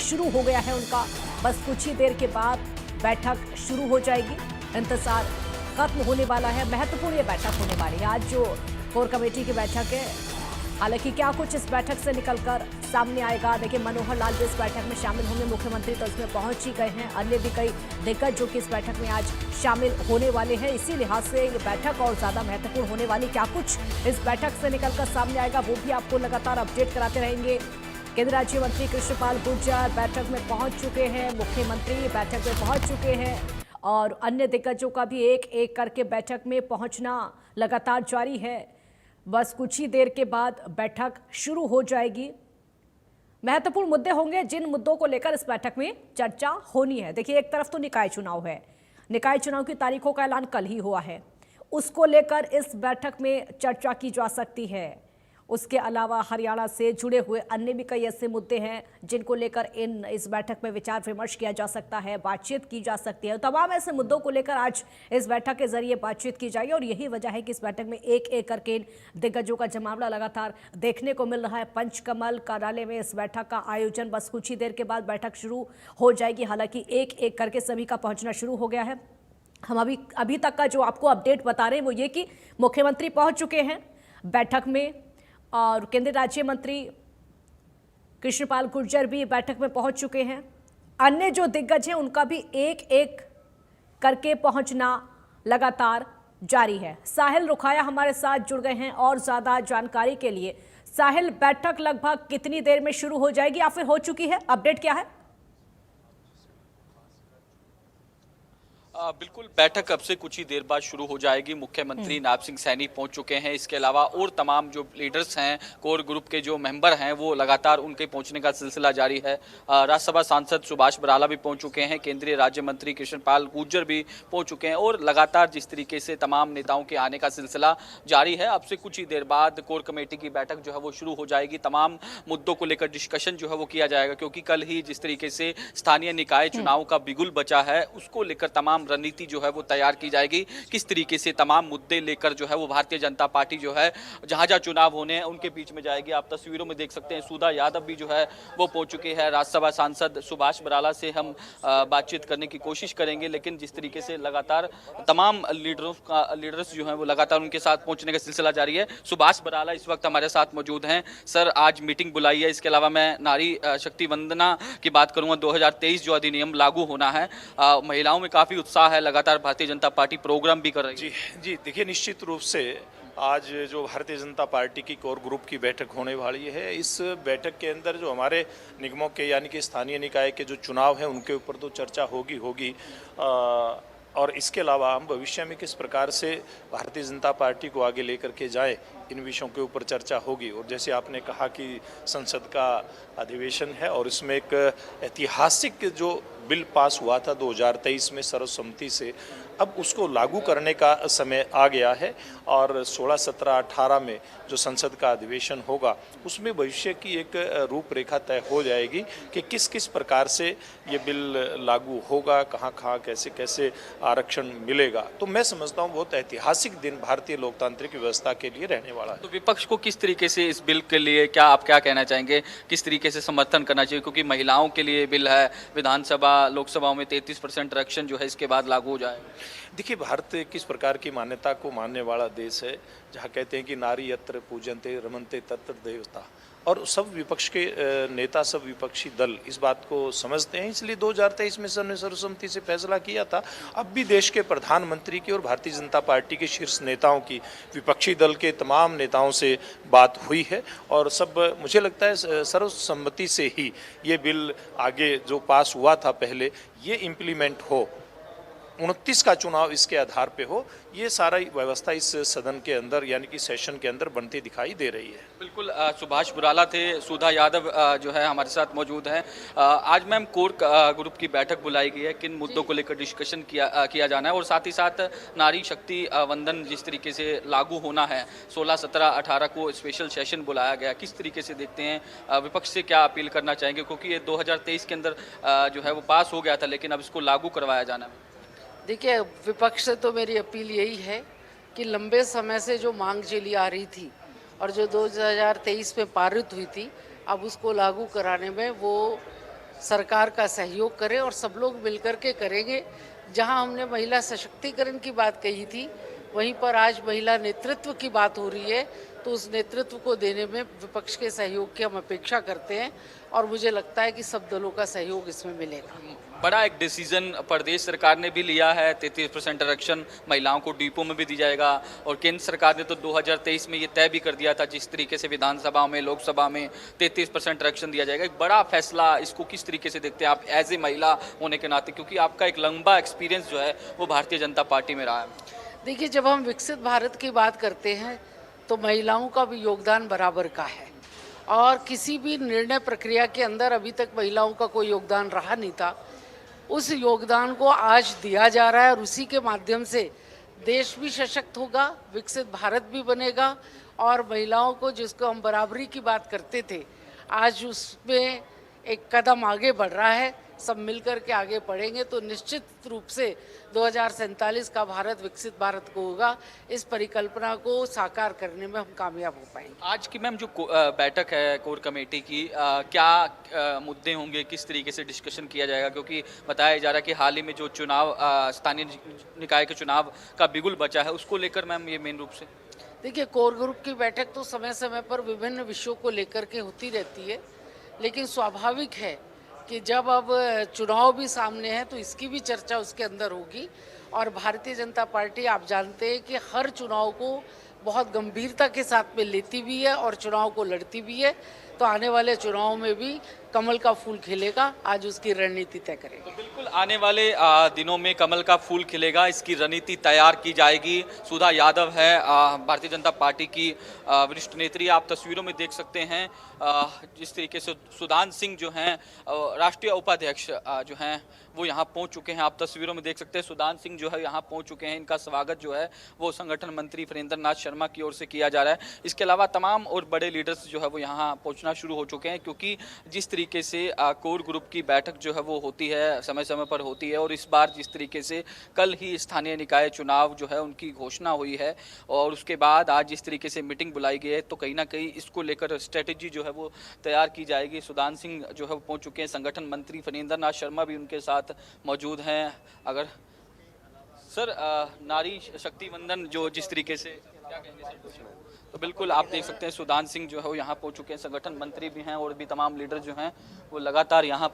शुरू हो गया है उनका। बस कुछ ही देर के बाद बैठक शुरू हो जाएगी। इंतजार खत्म होने वाला है। महत्वपूर्ण ये बैठक होने वाली है। आज जो कोर कमेटी की बैठक है, हालांकि क्या कुछ इस बैठक से निकलकर सामने आएगा। देखिए, मनोहर लाल भी इस बैठक में शामिल होंगे, मुख्यमंत्री तो इसमें पहुंच ही गए हैं। अन्य भी कई दिग्गज जो कि इस बैठक में आज शामिल होने वाले हैं। इसी लिहाज से ये बैठक और ज्यादा महत्वपूर्ण होने वाली। क्या कुछ इस बैठक से निकलकर सामने आएगा वो भी आपको लगातार अपडेट कराते रहेंगे। केंद्रीय राज्य मंत्री कृष्णपाल गुर्जर बैठक में पहुंच चुके हैं, मुख्यमंत्री बैठक में पहुंच चुके हैं और अन्य दिग्गजों का भी एक एक करके बैठक में पहुंचना लगातार जारी है। बस कुछ ही देर के बाद बैठक शुरू हो जाएगी। महत्वपूर्ण मुद्दे होंगे जिन मुद्दों को लेकर इस बैठक में चर्चा होनी है। देखिए, एक तरफ तो निकाय चुनाव है, निकाय चुनाव की तारीखों का ऐलान कल ही हुआ है, उसको लेकर इस बैठक में चर्चा की जा सकती है। उसके अलावा हरियाणा से जुड़े हुए अन्य भी कई ऐसे मुद्दे हैं जिनको लेकर इस बैठक में विचार विमर्श किया जा सकता है, बातचीत की जा सकती है। तमाम ऐसे मुद्दों को लेकर आज इस बैठक के जरिए बातचीत की जाएगी और यही वजह है कि इस बैठक में एक एक करके दिग्गजों का जमावड़ा लगातार देखने को मिल रहा है। पंचकमल कार्यालय में इस बैठक का आयोजन, बस कुछ ही देर के बाद बैठक शुरू हो जाएगी। हालांकि एक एक करके सभी का पहुंचना शुरू हो गया है। हम अभी तक का जो आपको अपडेट बता रहे हैं वो ये कि मुख्यमंत्री पहुंच चुके हैं बैठक में और केंद्रीय राज्य मंत्री कृष्णपाल गुर्जर भी बैठक में पहुंच चुके हैं। अन्य जो दिग्गज हैं उनका भी एक एक करके पहुंचना लगातार जारी है। साहिल रुखाया हमारे साथ जुड़ गए हैं और ज्यादा जानकारी के लिए। साहिल, बैठक लगभग कितनी देर में शुरू हो जाएगी या फिर हो चुकी है? अपडेट क्या है? बिल्कुल, बैठक अब से कुछ ही देर बाद शुरू हो जाएगी। मुख्यमंत्री नायब सिंह सैनी पहुंच चुके हैं। इसके अलावा और तमाम जो लीडर्स हैं, कोर ग्रुप के जो मेंबर हैं, वो लगातार उनके पहुंचने का सिलसिला जारी है। राज्यसभा सांसद सुभाष बराला भी पहुंच चुके हैं, केंद्रीय राज्य मंत्री कृष्णपाल गुर्जर भी पहुंच चुके हैं और लगातार जिस तरीके से तमाम नेताओं के आने का सिलसिला जारी है, अब से कुछ ही देर बाद कोर कमेटी की बैठक जो है वो शुरू हो जाएगी। तमाम मुद्दों को लेकर डिस्कशन जो है वो किया जाएगा, क्योंकि कल ही जिस तरीके से स्थानीय निकाय चुनाव का बिगुल बचा है, उसको लेकर तमाम रणनीति जो है वो तैयार की जाएगी। किस तरीके से तमाम मुद्दे लेकर जो है वो भारतीय जनता पार्टी जो है जहां जहां चुनाव होने हैं उनके बीच में जाएगी। आप तस्वीरों में देख सकते हैं सुधा यादव भी जो है वो पहुंच चुके हैं। राज्यसभा सांसद सुभाष बराला से हम बातचीत करने की कोशिश करेंगे, लेकिन जिस तरीके से लगातार तमाम लीडर्स जो हैं वो लगातार उनके साथ पहुंचने का सिलसिला जारी है। सुभाष बराला इस वक्त हमारे साथ मौजूद हैं। सर, आज मीटिंग बुलाई है। इसके अलावा मैं नारी शक्ति वंदना की बात करूंगा। 2023 जो अधिनियम लागू होना है, महिलाओं में काफी उत्साह है, लगातार भारतीय जनता पार्टी प्रोग्राम भी कर रही है। जी, देखिए, निश्चित रूप से आज जो भारतीय जनता पार्टी की कोर ग्रुप की बैठक होने वाली है, इस बैठक के अंदर जो हमारे निगमों के यानी कि स्थानीय निकाय के जो चुनाव हैं उनके ऊपर तो चर्चा होगी और इसके अलावा हम भविष्य में किस प्रकार से भारतीय जनता पार्टी को आगे लेकर के जाएं, इन विषयों के ऊपर चर्चा होगी। और जैसे आपने कहा कि संसद का अधिवेशन है और इसमें एक ऐतिहासिक जो बिल पास हुआ था 2023 में सर्वसम्मति से, अब उसको लागू करने का समय आ गया है और 16, 17, 18 में जो संसद का अधिवेशन होगा उसमें भविष्य की एक रूपरेखा तय हो जाएगी कि किस किस प्रकार से ये बिल लागू होगा, कहाँ कहाँ कैसे कैसे आरक्षण मिलेगा। तो मैं समझता हूँ बहुत ऐतिहासिक दिन भारतीय लोकतांत्रिक व्यवस्था के लिए रहने वाला है। तो विपक्ष को किस तरीके से इस बिल के लिए आप क्या कहना चाहेंगे, किस तरीके से समर्थन करना चाहिए? क्योंकि महिलाओं के लिए बिल है, विधानसभा लोकसभाओं में 33% आरक्षण जो है इसके बाद लागू हो जाए। देखिए, भारत किस प्रकार की मान्यता को मानने वाला देश है, जहाँ कहते हैं कि नारी यत्र पूजन्ते रमन्ते तत्र देवता, और सब विपक्ष के नेता, सब विपक्षी दल इस बात को समझते हैं। इसलिए 2023 में सबने सर्वसम्मति से फैसला किया था। अब भी देश के प्रधानमंत्री की और भारतीय जनता पार्टी के शीर्ष नेताओं की, विपक्षी दल के तमाम नेताओं से बात हुई है और सब, मुझे लगता है सर्वसम्मति से ही ये बिल आगे जो पास हुआ था पहले, ये इम्प्लीमेंट हो। 29 का चुनाव इसके आधार पे हो, ये सारा व्यवस्था इस सदन के अंदर यानी कि सेशन के अंदर बनती दिखाई दे रही है। बिल्कुल, सुभाष बराला थे, सुधा यादव जो है हमारे साथ मौजूद हैं। आज मैम कोर ग्रुप की बैठक बुलाई गई है, किन मुद्दों को लेकर डिस्कशन किया जाना है और साथ ही साथ नारी शक्ति वंदन जिस तरीके से लागू होना है, 16, 17, 18 को स्पेशल सेशन बुलाया गया, किस तरीके से देखते हैं? विपक्ष से क्या अपील करना चाहेंगे, क्योंकि ये 2023 के अंदर जो है वो पास हो गया था, लेकिन अब इसको लागू करवाया जाना है। देखिए, विपक्ष से तो मेरी अपील यही है कि लंबे समय से जो मांग चली आ रही थी और जो 2023 में पारित हुई थी, अब उसको लागू कराने में वो सरकार का सहयोग करें और सब लोग मिलकर के करेंगे। जहां हमने महिला सशक्तिकरण की बात कही थी, वहीं पर आज महिला नेतृत्व की बात हो रही है, तो उस नेतृत्व को देने में विपक्ष के सहयोग की हम अपेक्षा करते हैं और मुझे लगता है कि सब दलों का सहयोग इसमें मिलेगा। बड़ा एक डिसीजन प्रदेश सरकार ने भी लिया है, 33% आरक्षण महिलाओं को डिपो में भी दी जाएगा और केंद्र सरकार ने तो 2023 में ये तय भी कर दिया था, जिस तरीके से विधानसभा में, लोकसभा में 33% आरक्षण दिया जाएगा। एक बड़ा फैसला, इसको किस तरीके से देखते हैं आप एज ए महिला होने के नाते, क्योंकि आपका एक लंबा एक्सपीरियंस जो है वो भारतीय जनता पार्टी में रहा है? देखिए, जब हम विकसित भारत की बात करते हैं तो महिलाओं का भी योगदान बराबर का है और किसी भी निर्णय प्रक्रिया के अंदर अभी तक महिलाओं का कोई योगदान रहा नहीं था। उस योगदान को आज दिया जा रहा है और उसी के माध्यम से देश भी सशक्त होगा, विकसित भारत भी बनेगा और महिलाओं को, जिसको हम बराबरी की बात करते थे, आज उसमें एक कदम आगे बढ़ रहा है। सब मिलकर के आगे बढ़ेंगे तो निश्चित रूप से 2047 का भारत विकसित भारत को होगा। इस परिकल्पना को साकार करने में हम कामयाब हो पाएंगे। आज की मैम जो बैठक है कोर कमेटी की, क्या मुद्दे होंगे, किस तरीके से डिस्कशन किया जाएगा? क्योंकि बताया जा रहा है कि हाल ही में जो चुनाव, स्थानीय निकाय के चुनाव का बिगुल बचा है, उसको लेकर मैम ये मेन रूप से। देखिए, कोर ग्रुप की बैठक तो समय समय पर विभिन्न विषयों को लेकर के होती रहती है, लेकिन स्वाभाविक है कि जब अब चुनाव भी सामने है तो इसकी भी चर्चा उसके अंदर होगी। और भारतीय जनता पार्टी, आप जानते हैं कि हर चुनाव को बहुत गंभीरता के साथ में लेती भी है और चुनाव को लड़ती भी है। तो आने वाले चुनाव में भी कमल का फूल खिलेगा, आज उसकी रणनीति तय करेंगे। तो बिल्कुल आने वाले दिनों में कमल का फूल खिलेगा, इसकी रणनीति तैयार की जाएगी। सुधा यादव है भारतीय जनता पार्टी की वरिष्ठ नेत्री, आप तस्वीरों में देख सकते हैं जिस तरीके से सुदान सिंह जो हैं राष्ट्रीय उपाध्यक्ष जो हैं वो यहाँ पहुँच चुके हैं। आप तस्वीरों में देख सकते हैं सुदान सिंह जो है यहाँ पहुँच चुके हैं। इनका स्वागत जो है वो संगठन मंत्री फरेंद्र नाथ शर्मा की ओर से किया जा रहा है। इसके अलावा तमाम और बड़े लीडर्स जो है वो यहाँ पहुँचना शुरू हो चुके हैं, क्योंकि जिस तरीके से कोर ग्रुप की बैठक जो है वो होती है, समय समय पर होती है, और इस बार जिस तरीके से कल ही स्थानीय निकाय चुनाव जो है उनकी घोषणा हुई है और उसके बाद आज जिस तरीके से मीटिंग बुलाई गई है, तो कहीं ना कहीं इसको लेकर स्ट्रेटेजी जो है वो तैयार की जाएगी। सुदान सिंह जो है वो पहुँच चुके हैं, संगठन मंत्री फरेंद्र नाथ शर्मा भी उनके साथ मौजूद हैं। अगर सर नारी शक्ति वंदन जो जिस तरीके से क्या कहेंगे सर? तो बिल्कुल आप देख सकते हैं सुदान सिंह जो है वो यहाँ पहुँच चुके हैं, संगठन मंत्री भी हैं और भी तमाम लीडर जो हैं वो लगातार यहाँ